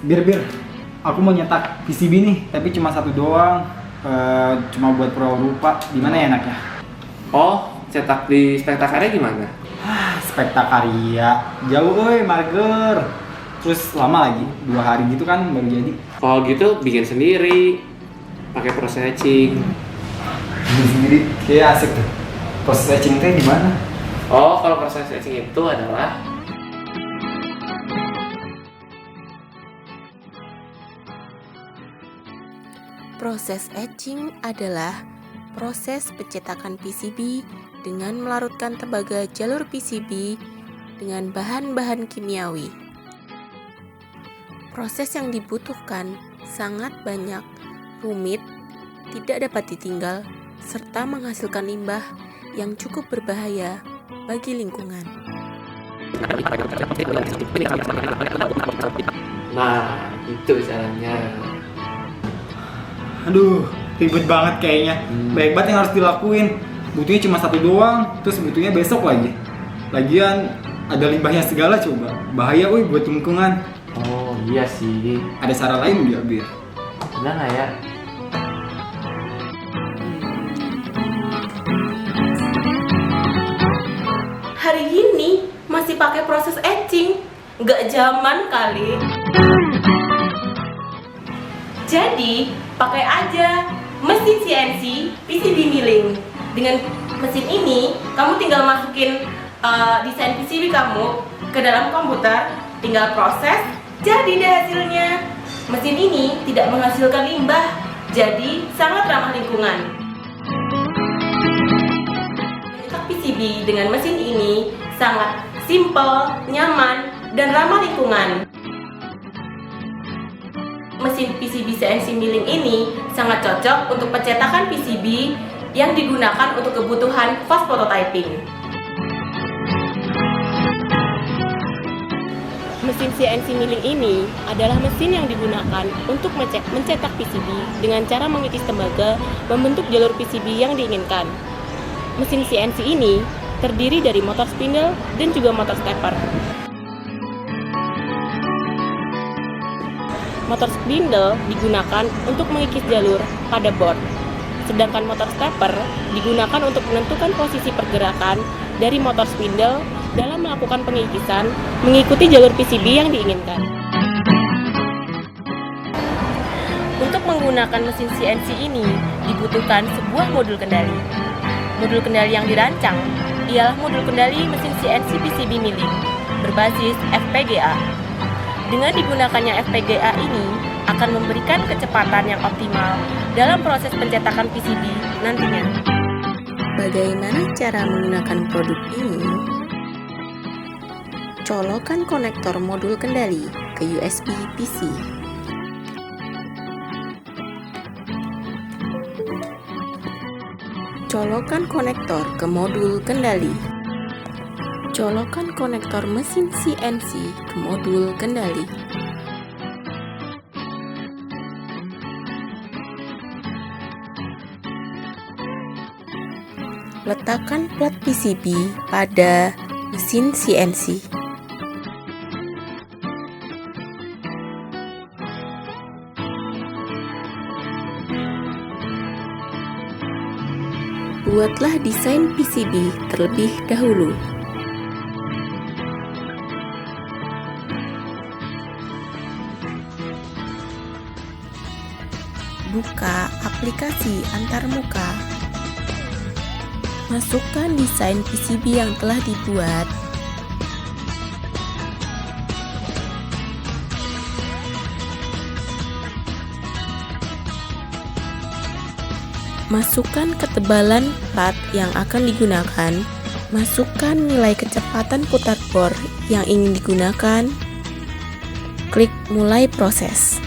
Bir, aku mau nyetak PCB nih, tapi cuma satu doang. Cuma buat pramuka. Gimana ya enaknya? Oh, cetak di Spektakarya gimana? Spektakarya jauh, mager. Terus lama lagi, 2 hari gitu kan baru jadi. Kalau gitu bikin sendiri, pakai proses etching. Bikin sendiri, kayak asik tuh. Proses etching teh gimana? Oh, kalau proses etching itu adalah Proses etching adalah proses pencetakan PCB dengan melarutkan tembaga jalur PCB dengan bahan-bahan kimiawi. Proses yang dibutuhkan sangat banyak, rumit, tidak dapat ditinggal, serta menghasilkan limbah yang cukup berbahaya bagi lingkungan. Nah, itu caranya. Aduh, ribet banget kayaknya. Banyak banget yang harus dilakuin. Butuhnya cuma satu doang, terus butuhnya besok lagi. Lagian ada limbahnya segala coba. Bahaya buat lingkungan. Oh iya sih. Ada cara lain nggak, Bir? Benar nggak ya? Hari ini masih pakai proses etching, nggak zaman kali. Jadi, pakai aja mesin CNC PCB milling. Dengan mesin ini, kamu tinggal masukin desain PCB kamu ke dalam komputer, tinggal proses, jadi deh hasilnya. Mesin ini tidak menghasilkan limbah, jadi sangat ramah lingkungan. Mencetak PCB dengan mesin ini sangat simple, nyaman, dan ramah lingkungan. Mesin PCB CNC milling ini sangat cocok untuk pencetakan PCB yang digunakan untuk kebutuhan fast prototyping. Mesin CNC milling ini adalah mesin yang digunakan untuk mencetak PCB dengan cara mengikis tembaga membentuk jalur PCB yang diinginkan. Mesin CNC ini terdiri dari motor spindle dan juga motor stepper. Motor spindle digunakan untuk mengikis jalur pada board, sedangkan motor stepper digunakan untuk menentukan posisi pergerakan dari motor spindle dalam melakukan pengikisan mengikuti jalur PCB yang diinginkan. Untuk menggunakan mesin CNC ini dibutuhkan sebuah modul kendali. Modul kendali yang dirancang ialah modul kendali mesin CNC PCB milling berbasis FPGA. Dengan digunakannya FPGA ini akan memberikan kecepatan yang optimal dalam proses pencetakan PCB nantinya. Bagaimana cara menggunakan produk ini? Colokan konektor modul kendali ke USB PC. Colokan konektor ke modul kendali. Colokan konektor mesin CNC ke modul kendali. Letakkan plat PCB pada mesin CNC. Buatlah desain PCB terlebih dahulu. Buka aplikasi antarmuka. Masukkan desain PCB yang telah dibuat. Masukkan ketebalan plat yang akan digunakan. Masukkan nilai kecepatan putar bor yang ingin digunakan. Klik mulai proses.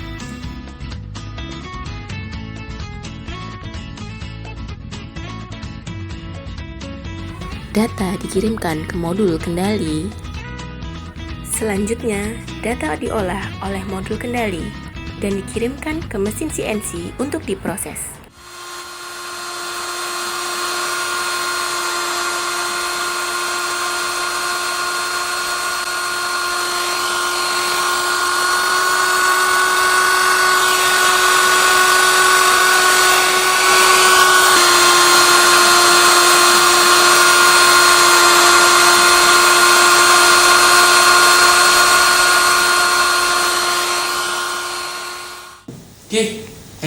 Data dikirimkan ke modul kendali. Selanjutnya, data diolah oleh modul kendali dan dikirimkan ke mesin CNC untuk diproses.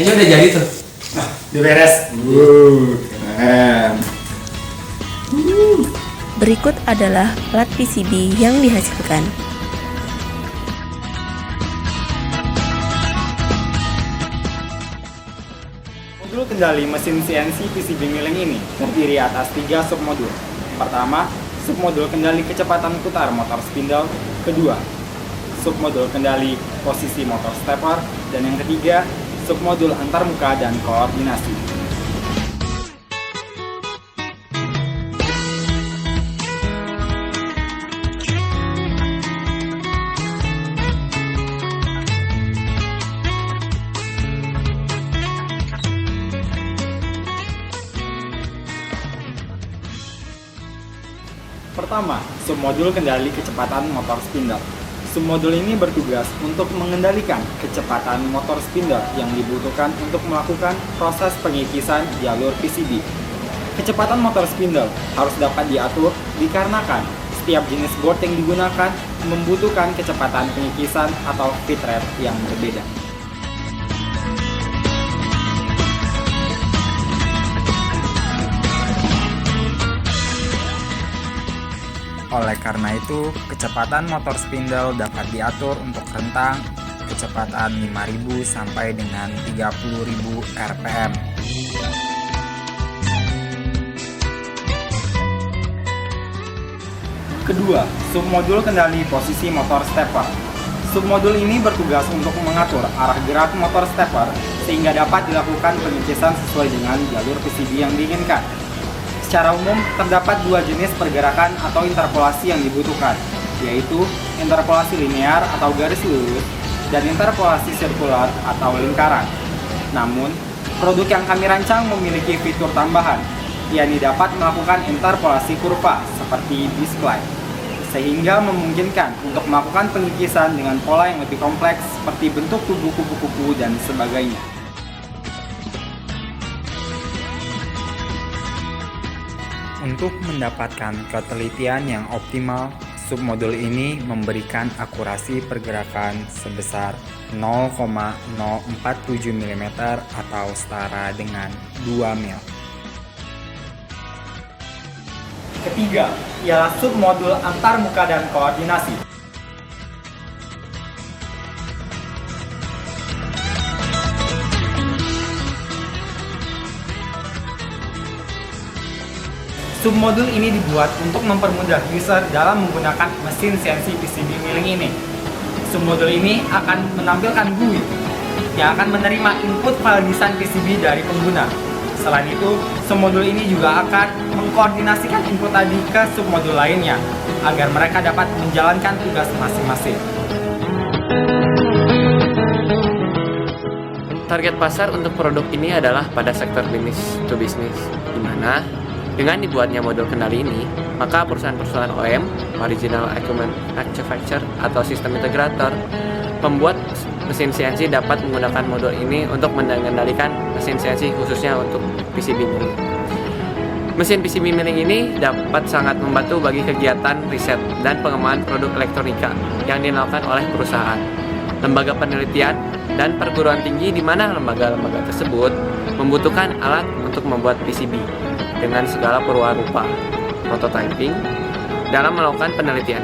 Kayaknya udah jadi tuh. Nah, udah beres. Keren. Berikut adalah plat PCB yang dihasilkan. Modul kendali mesin CNC PCB milling ini terdiri atas 3 submodul. Pertama, submodul kendali kecepatan putar motor spindle. Kedua, submodul kendali posisi motor stepper. Dan yang ketiga, submodul antarmuka dan koordinasi. Pertama, submodul kendali kecepatan motor spindle. Submodul ini bertugas untuk mengendalikan kecepatan motor spindle yang dibutuhkan untuk melakukan proses pengikisan jalur PCB. Kecepatan motor spindle harus dapat diatur dikarenakan setiap jenis board yang digunakan membutuhkan kecepatan pengikisan atau feed rate yang berbeda. Oleh karena itu, kecepatan motor spindle dapat diatur untuk rentang kecepatan 5.000 sampai dengan 30.000 rpm. Kedua, submodul kendali posisi motor stepper. Submodul ini bertugas untuk mengatur arah gerak motor stepper sehingga dapat dilakukan pengikisan sesuai dengan jalur PCB yang diinginkan. Secara umum, terdapat 2 jenis pergerakan atau interpolasi yang dibutuhkan, yaitu interpolasi linear atau garis lurus dan interpolasi sirkular atau lingkaran. Namun, produk yang kami rancang memiliki fitur tambahan, yakni dapat melakukan interpolasi kurva seperti B-spline, sehingga memungkinkan untuk melakukan pengikisan dengan pola yang lebih kompleks seperti bentuk tubuh kupu-kupu dan sebagainya. Untuk mendapatkan ketelitian yang optimal, submodul ini memberikan akurasi pergerakan sebesar 0,047 mm atau setara dengan 2 mil. Ketiga, ialah submodul antarmuka dan koordinasi. Submodul ini dibuat untuk mempermudah user dalam menggunakan mesin CNC PCB milling ini. Submodul ini akan menampilkan GUI yang akan menerima input file desain PCB dari pengguna. Selain itu, submodul ini juga akan mengkoordinasikan input tadi ke submodul lainnya agar mereka dapat menjalankan tugas masing-masing. Target pasar untuk produk ini adalah pada sektor business to business, di mana dengan dibuatnya modul kendali ini, maka perusahaan-perusahaan OEM, Original Equipment Manufacturer atau sistem integrator, pembuat mesin CNC dapat menggunakan modul ini untuk mengendalikan mesin CNC khususnya untuk PCB milling. Mesin PCB milling ini dapat sangat membantu bagi kegiatan riset dan pengembangan produk elektronika yang dilakukan oleh perusahaan, lembaga penelitian, dan perguruan tinggi, di mana lembaga-lembaga tersebut membutuhkan alat untuk membuat PCB dengan segala perwarupa prototyping dalam melakukan penelitian.